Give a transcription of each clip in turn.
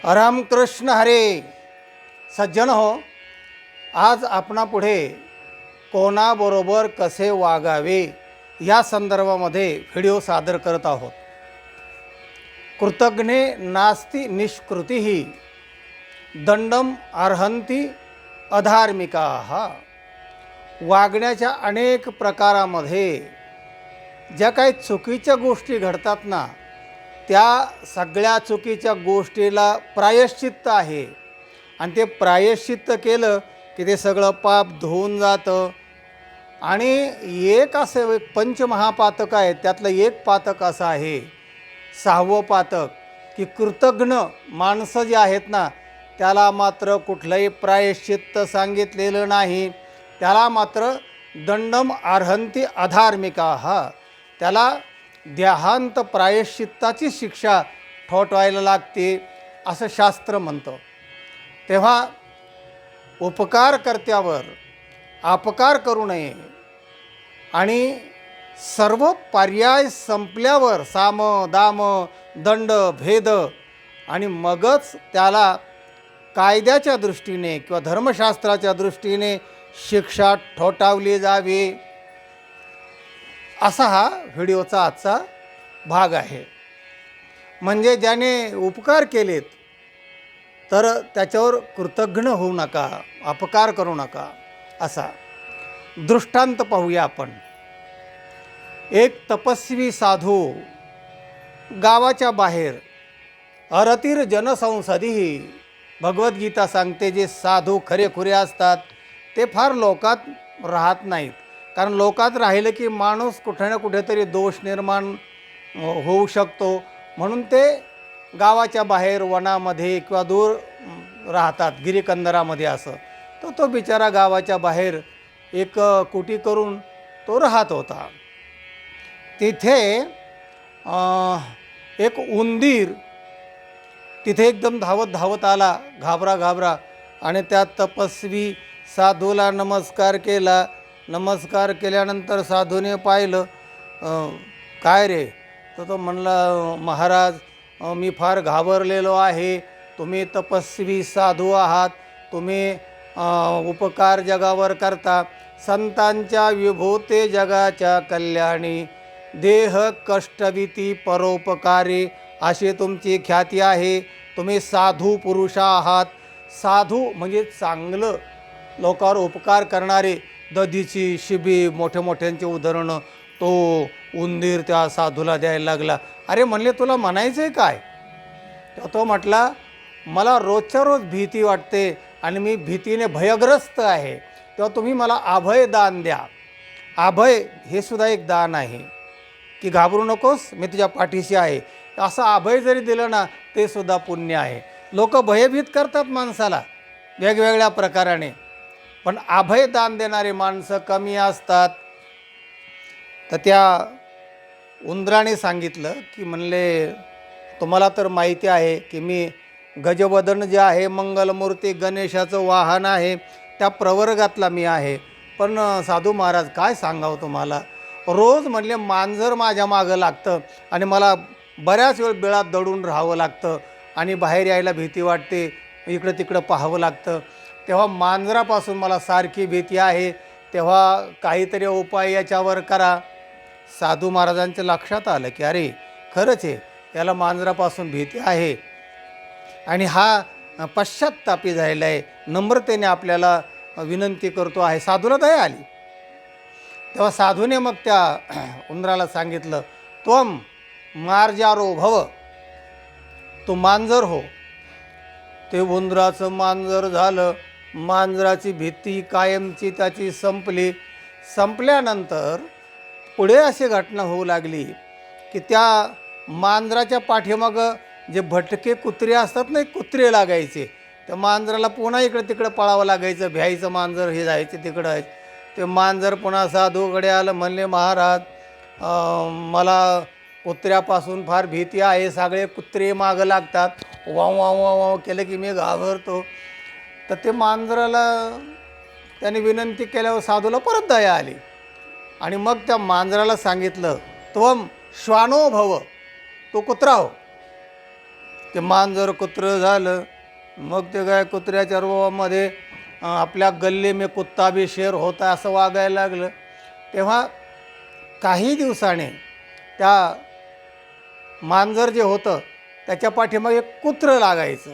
रामकृष्ण हरे. सज्जन हो, आज आपणापुढे कोणाबरोबर कसे वागावे या संदर्भामध्ये व्हिडिओ सादर करत आहोत. कृतघ्ने नास्ति निष्कृतिः दंडम अर्हन्ति अधार्मिकाः. वागण्याच्या अनेक प्रकारामध्ये ज्या काही चुकीच्या गोष्टी घडतात ना, त्या सगळ्या चुकीच्या गोष्टीला प्रायश्चित्त आहे आणि ते प्रायश्चित्त केलं की ते सगळं पाप धुवून जातं. आणि एक असं पंचमहापातक आहे, त्यातलं एक पातक असं आहे, सहावं पातक, की कृतघ्न माणसं जी आहेत ना, त्याला मात्र कुठलंही प्रायश्चित्त सांगितलेलं नाही. त्याला मात्र दंडम अर्हन्ति अधार्मिकाः, त्याला देहांत प्रायश्चित्ताची शिक्षा ठोठवायला लागते असं शास्त्र म्हणतं. तेव्हा उपकारकर्त्यावर अपकार करू नये आणि सर्व पर्याय संपल्यावर साम दाम दंड भेद आणि मगच त्याला कायद्याच्या दृष्टीने किंवा धर्मशास्त्राच्या दृष्टीने शिक्षा ठोठावली जावी, असा हा व्हिडिओचा आजचा भाग आहे. म्हणजे ज्याने उपकार केलेत तर त्याच्यावर कृतघ्न होऊ नका, अपकार करू नका. असा दृष्टांत पाहूया आपण. एक तपस्वी साधू गावाच्या बाहेर अरतीर जनसंसदीही, भगवद्गीता सांगते, जे साधू खरेखुरे असतात ते फार लोकात राहत नाहीत. कारण लोकात राहिलं की माणूस कुठे ना कुठेतरी दोष निर्माण होऊ शकतो. म्हणून ते गावाच्या बाहेर वनामध्ये किंवा दूर राहतात, गिरीकंदरामध्ये. असं तो बिचारा गावाच्या बाहेर एक कुटी करून तो राहत होता. तिथे एक उंदीर तिथे एकदम धावत आला, घाबरा, आणि त्या तपस्वी साधूला नमस्कार केला. नमस्कार केल्यानंतर साधूने पाहिलं, काय रे? तर तो म्हणला, महाराज, मी फार घाबरलेलो आहे. तुम्ही तपस्वी साधू आहात, तुम्ही उपकार जगावर करता, संतांच्या विभूते जगाच्या कल्याणी, देह कष्टविती परोपकारी अशी तुमची ख्याती आहे. तुम्ही साधू पुरुष आहात. साधू म्हणजे चांगलं, लोकांवर उपकार करणारे. दधीची, शिबी, मोठ्यांची उदाहरणं तो उंदीर त्या साधूला द्यायला लागला. अरे म्हणले, तुला म्हणायचं आहे काय? तर तो म्हटला, मला रोजच्या रोज भीती वाटते आणि मी भीतीने भयग्रस्त आहे. तेव्हा तुम्ही मला अभय दान द्या. अभय हे सुद्धा एक दान आहे, की घाबरू नकोस, मी तुझ्या पाठीशी आहे. असं अभय जरी दिलं ना, ते सुद्धा पुण्य आहे. लोक भयभीत करतात माणसाला वेगवेगळ्या प्रकाराने, पण अभय दान देणारे माणसं कमी असतात. तर त्या उंदराने सांगितलं, की म्हणले, तुम्हाला तर माहिती आहे की मी गजवदन जे आहे, मंगलमूर्ती गणेशाचं वाहन आहे, त्या प्रवर्गातला मी आहे. पण साधू महाराज, काय सांगावं तुम्हाला, रोज म्हणले मांजर माझ्या मागं लागतं आणि मला बऱ्याच वेळ बिळात दडून राहावं लागतं आणि बाहेर यायला भीती वाटते, इकडं तिकडं पाहावं लागतं. तेव्हा मांजरापासून मला सारखी भीती आहे. तेव्हा काहीतरी उपाय याच्यावर करा. साधू महाराजांच्या लक्षात आलं की अरे खरंच आहे, याला मांजरापासून भीती आहे आणि हा पश्चात्तापी झालेला आहे, नम्रतेने आपल्याला विनंती करतो आहे. साधूला दया आली. तेव्हा साधूने मग त्या उंदराला सांगितलं, त्वम मार्जारो भव, तू मांजर हो. ते उंदराचं मांजर झालं. मांजराची भीती कायमची त्याची संपली. संपल्यानंतर पुढे अशी घटना होऊ लागली की त्या मांजराच्या पाठीमागं जे भटके कुत्रे असतात ना, कुत्रे लागायचे. त्या मांजराला पुन्हा इकडं तिकडं पळावं लागायचं, भ्यायचं मांजर, हे जायचं तिकडं. ते मांजर पुन्हा साधूकडे आलं, म्हणले, महाराज, मला कुत्र्यापासून फार भीती आहे, सगळे कुत्रे मागं लागतात, वाव वाव वाव केलं की मी घाबरतो. तर ते मांजराला त्याने विनंती केल्यावर साधूला परत दया आली आणि मग त्या मांजराला सांगितलं, त्वम श्वानो भव, तो कुत्रा हो. ते मांजर कुत्रं झालं. मग ते काय कुत्र्याच्या रूपामध्ये आपल्या गल्ले में कुत्ता भी शेर होता असं वागायला लागलं. तेव्हा काही दिवसाने त्या मांजर जे होतं त्याच्या पाठीमागे एक कुत्रं लागायचं.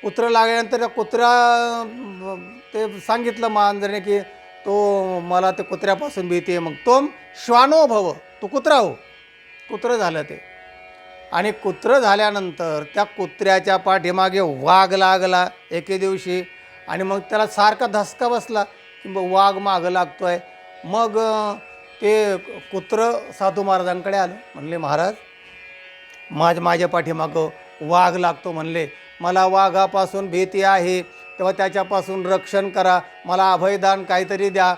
कुत्रं लागल्यानंतर त्या ते सांगितलं मांजरने की तो मला ते कुत्र्यापासून भीती आहे. मग तो श्वानो भव, तो कुत्रा हो. कुत्रं झालं ते. आणि कुत्रं झाल्यानंतर त्या कुत्र्याच्या पाठीमागे वाघ लागला एके दिवशी. आणि मग त्याला सारखा धसका बसला की वाघ मागं लागतो आहे. मग ते कुत्रं साधू महाराजांकडे आलं. म्हणले महाराज माझ्या पाठीमागं वाघ लागतो म्हणले, मला वाघापासून भीती आहे, तेव्हा त्याच्यापासून रक्षण करा, मला अभयदान काहीतरी द्या.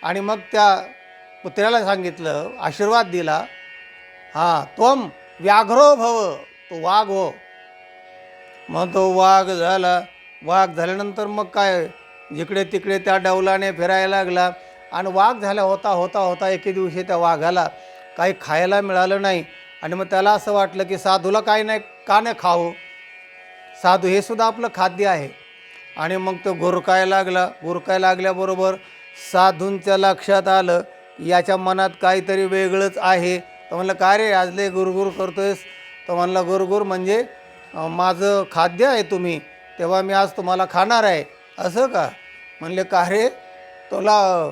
आणि मग त्या कुत्र्याला सांगितलं, आशीर्वाद दिला, हां त्वम व्याघ्रो भव, तो वाघ हो. मग तो वाघ झाला. वाघ झाल्यानंतर मग काय जिकडे तिकडे त्या डौलाने फिरायला लागला. आणि वाघ झाला होता होता होता एके दिवशी त्या वाघाला काही खायला मिळालं नाही. आणि मग त्याला असं वाटलं की साधूला काही नाही का नाही खावं, साधू हे सुद्धा आपलं खाद्य आहे. आणि मग तो गुरकायला लागला. गुरकायला लागल्याबरोबर साधूंच्या लक्षात आलं याच्या मनात काहीतरी वेगळंच आहे. तर म्हणलं का रे आज लय गुरगुर करतोयस. तर म्हणलं गुरगुर म्हणजे माझं खाद्य आहे तुम्ही, तेव्हा मी आज तुम्हाला खाणार आहे असं का. म्हणले का रे तुला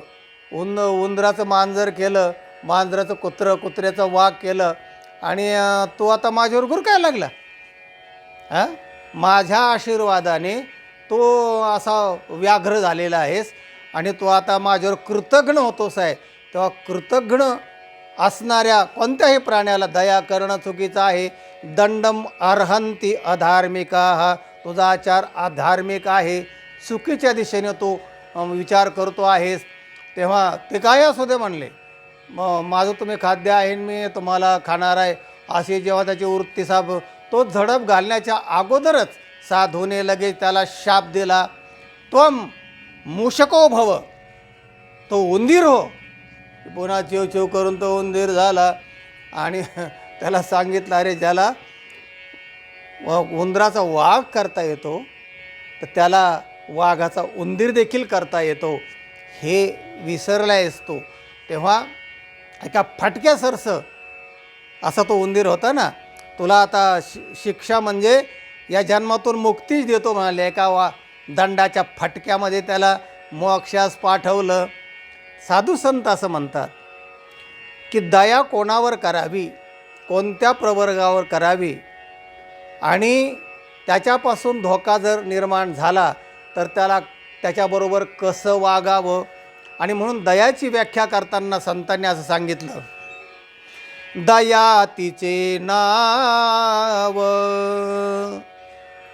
उंदराचं मांजर केलं, मांजराचं कुत्र्याचं वाघ केलं, आणि तो आता माझ्यावर गुरकायला लागला. हां माझ्या आशीर्वादाने तो असा व्याघ्र झालेला आहेस आणि तो आता माझ्यावर कृतज्ञ होतोस आहे. तेव्हा कृतज्ञ असणाऱ्या कोणत्याही प्राण्याला दया करणं चुकीचं आहे. दंडम अर्हंती अधार्मिका, हा तुझा आचार अधार्मिक आहे, चुकीच्या दिशेने तो विचार करतो आहेस. तेव्हा ते काय असू दे म्हणले, माझं तुम्ही खाद्य आहे, मी तुम्हाला खाणार आहे, अशी जेव्हा त्याची वृत्ती साप, तो झडप घालण्याच्या अगोदरच साधूने लगेच त्याला शाप दिला, त्वम मूषको भव, तो उंदीर हो. पुन्हा चिव करून तो उंदीर झाला. आणि त्याला सांगितलं अरे ज्याला उंदराचा वाघ करता येतो तर त्याला वाघाचा उंदीर देखील करता येतो, हे विसरलायस तू. तेव्हा एका फटक्यासारखं असा तो उंदीर होता ना, तुला आता शिक्षा म्हणजे या जन्मातून मुक्तीच देतो म्हणाले. एका दंडाच्या फटक्यामध्ये त्याला मोक्षास पाठवलं. साधू संत असं म्हणतात की दया कोणावर करावी, कोणत्या प्रवर्गावर करावी, आणि त्याच्यापासून धोका जर निर्माण झाला तर त्याच्याबरोबर कसं वागावं. आणि म्हणून दयाची व्याख्या करताना संतांनी असं सांगितलं, दया तिचे नाव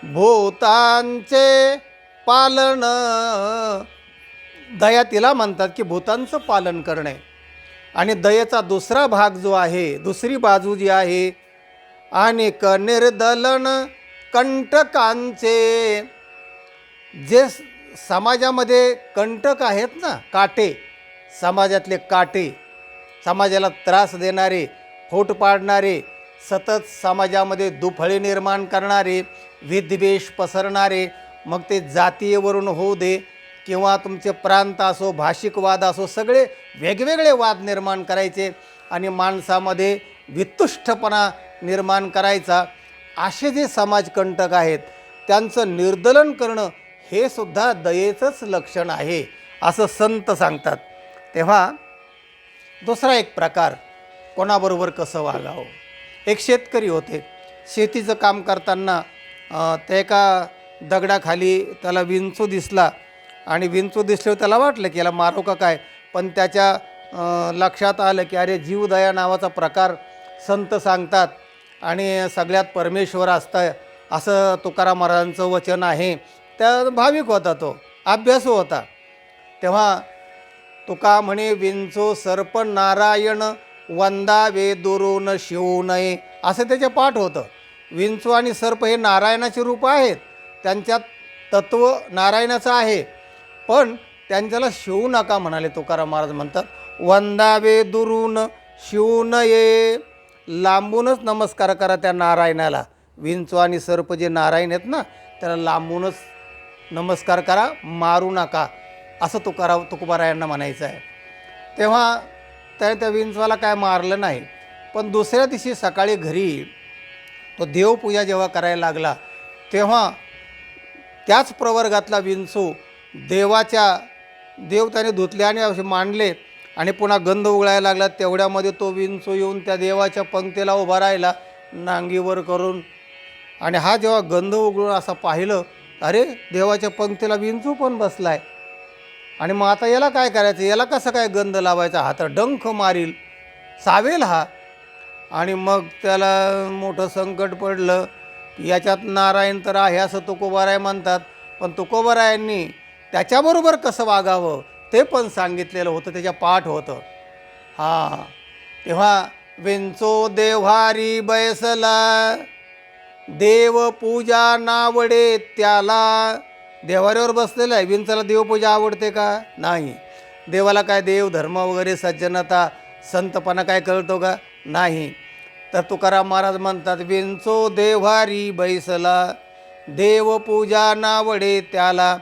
भूतांचे पालन. दया तिला म्हणतात की भूतांचं पालन करणे. आणि दयेचा दुसरा भाग जो आहे, दुसरी बाजू जी आहे, आणि निर्दलन कंटकांचे, जे समाजामध्ये कंटक आहेत ना, काटे, समाजातले काटे, समाजाला त्रास देणारे, फूट पाडणारे, सतत समाजामध्ये दुफळी निर्माण करणारे, विद्वेष पसरणारे, मग ते जातीयवरून होऊ दे किंवा तुमचे प्रांत असो, भाषिक वाद असो, सगळे वेगवेगळे वाद निर्माण करायचे आणि माणसामध्ये वितुष्टपणा निर्माण करायचा. असे जे समाजकंटक आहेत त्यांचं निर्दलन करणं हे सुद्धा दयेचंच लक्षण आहे असं संत सांगतात. तेव्हा दुसरा एक प्रकार, कोणाबरोबर कसं वागावं. एक शेतकरी होते, शेतीचं काम करताना त्या एका दगडाखाली त्याला विंचू दिसला. आणि विंचू दिसल्यावर त्याला वाटलं की याला मारू का काय, पण त्याच्या लक्षात आलं की अरे जीवदया नावाचा प्रकार संत सांगतात आणि सगळ्यात परमेश्वर असतं असं तुकाराम महाराजांचं वचन आहे. त्या भाविक होता, तो अभ्यासू होता. तेव्हा तुका म्हणे विंचो सर्प नारायण वंदावे दुरून शिवू नये, असं त्याचे पाठ होतं. विंचू आणि सर्प हे नारायणाचे रूप आहेत, त्यांच्यात तत्व नारायणाचं आहे, पण त्यांच्याला शिवू नका म्हणाले तुकाराम महाराज म्हणतात. वंदावे दुरून शिवू नये, लांबूनच नमस्कार करा त्या नारायणाला, विंचू आणि सर्प जे नारायण आहेत ना, त्याला लांबूनच नमस्कार करा, मारू नका, असं तुकोबारायांना म्हणायचं आहे. तेव्हा त्या विंचवाला काय मारलं नाही. पण दुसऱ्या दिवशी सकाळी घरी तो देवपूजा जेव्हा करायला लागला, तेव्हा त्याच प्रवर्गातला विंचू देव त्याने धुतले आणि असे मांडले आणि पुन्हा गंध उगळायला लागला. तेवढ्यामध्ये तो विंचू येऊन त्या देवाच्या पंक्तीला उभा राहिला नांगीवर करून. आणि हा जेव्हा गंध उगळून असं पाहिलं, अरे देवाच्या पंक्तीला विंचू पण बसलाय. आणि मग आता याला काय करायचं, याला कसं काय गंध लावायचा, हा तर डंख मारील, चावेल हा. आणि मग त्याला मोठं संकट पडलं. याच्यात नारायण तर आहे असं तुकोबाराय म्हणतात, पण तुकोबारायांनी त्याच्याबरोबर कसं वागावं ते पण सांगितलेलं होतं, त्याच्या पाठ होतं. हां, तेव्हा विंचो देव्हारी बैसला, देव पूजा नावडे त्याला. देवाऱ्यावर बसलेला आहे, विंचाला देवपूजा आवडते का? नाही. देवाला काय देव धर्म वगैरे सज्जनता संतपणा काय कळतो का? नाही. तर तुकाराम महाराज म्हणतात, विंचो देव्हारी बैसला, देव पूजा नावडे त्याला,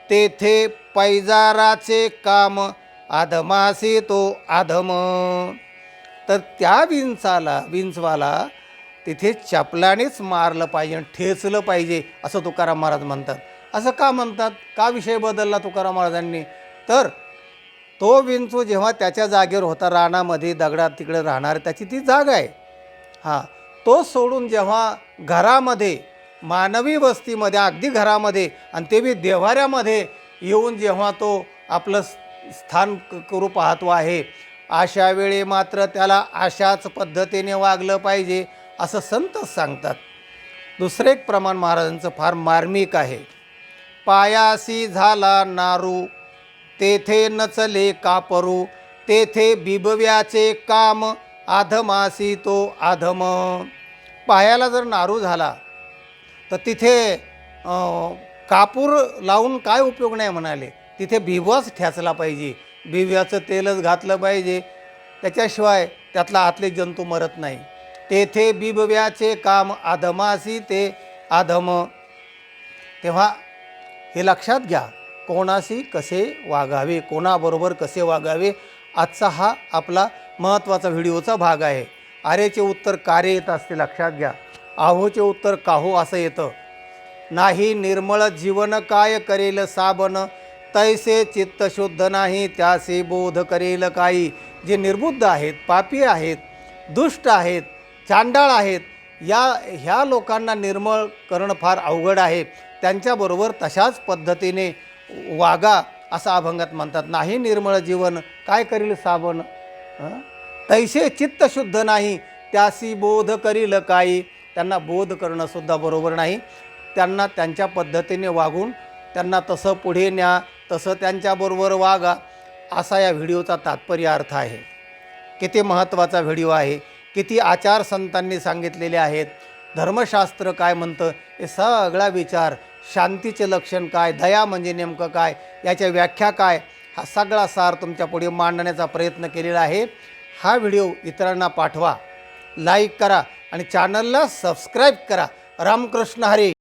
तेथे पैजाराचे काम, आधमासी तो आधम. तर त्या विंचवाला तिथे चपलानेच मारलं पाहिजे, ठेचलं पाहिजे, असं तुकाराम महाराज म्हणतात. असं का म्हणतात? का विषय बदलला तुकाराम महाराजांनी? तर तो विंचू जेव्हा त्याच्या जागेवर होता, रानामध्ये दगडात तिकडे राहणार, त्याची ती जागा आहे. हां, तो सोडून जेव्हा घरामध्ये, मानवी वस्तीमध्ये, अगदी घरामध्ये, आणि ते बी देव्हाऱ्यामध्ये येऊन जेव्हा तो आपलं स्थान करू पाहतो आहे, अशा वेळी मात्र त्याला अशाच पद्धतीने वागलं पाहिजे, असं संतच सांगतात. दुसरे एक प्रमाण महाराजांचं फार मार्मिक आहे. पायासी झाला नारू, तेथे नचले कापरू, तेथे बिबव्याचे काम, आधमासी तो आधम. पायाला जर नारू झाला तर तिथे कापूर लावून काय उपयोग नाही म्हणाले, तिथे बिबवाच ठेचला पाहिजे, बिबव्याचं तेलच घातलं पाहिजे, त्याच्याशिवाय त्यातला आतले जंतू मरत नाही. तेथे बिबव्याचे काम, आधमासी ते आधम. तेव्हा हे लक्षात घ्या, कोणाशी कसे वागावे, कोणाबरोबर कसे वागावे, आजचा हा आपला महत्त्वाचा व्हिडिओचा भाग आहे. आरेचे उत्तर कारे येत असते, लक्षात घ्या. आहोचे उत्तर काहो असं येतं. नाही निर्मळ जीवन काय करेल साबन, तैसे चित्त शुद्ध नाही त्यासे बोध करेल काही. जे निर्बुद्ध आहेत, पापी आहेत, दुष्ट आहेत, चांडाळ आहेत, ह्या लोकांना निर्मळ करणं फार अवघड आहे. त्यांच्याबरोबर तशाच पद्धतीने वागा, असं अभंगात म्हणतात. नाही निर्मळ जीवन काय करील साबण, तैसे चित्त शुद्ध नाही त्यासी बोध करील काही. त्यांना बोध करणंसुद्धा बरोबर नाही. त्यांना त्यांच्या पद्धतीने वागून त्यांना तसं पुढे न्या, तसं त्यांच्याबरोबर वागा, असा या व्हिडिओचा तात्पर्य अर्थ आहे. किती महत्त्वाचा व्हिडिओ आहे, किती आचार संतांनी सांगितलेले आहेत, धर्मशास्त्र काय म्हणतं, हे सगळा विचार, शांतीचे लक्षण काय, दया म्हणजे नेमकं काय, याच्या व्याख्या काय, हा सगळा सार तुमच्या पुढे मांडण्याचा प्रयत्न केलेला आहे. हा व्हिडिओ इतरांना पाठवा, लाईक करा आणि चॅनलला सबस्क्राईब करा. रामकृष्ण हरी.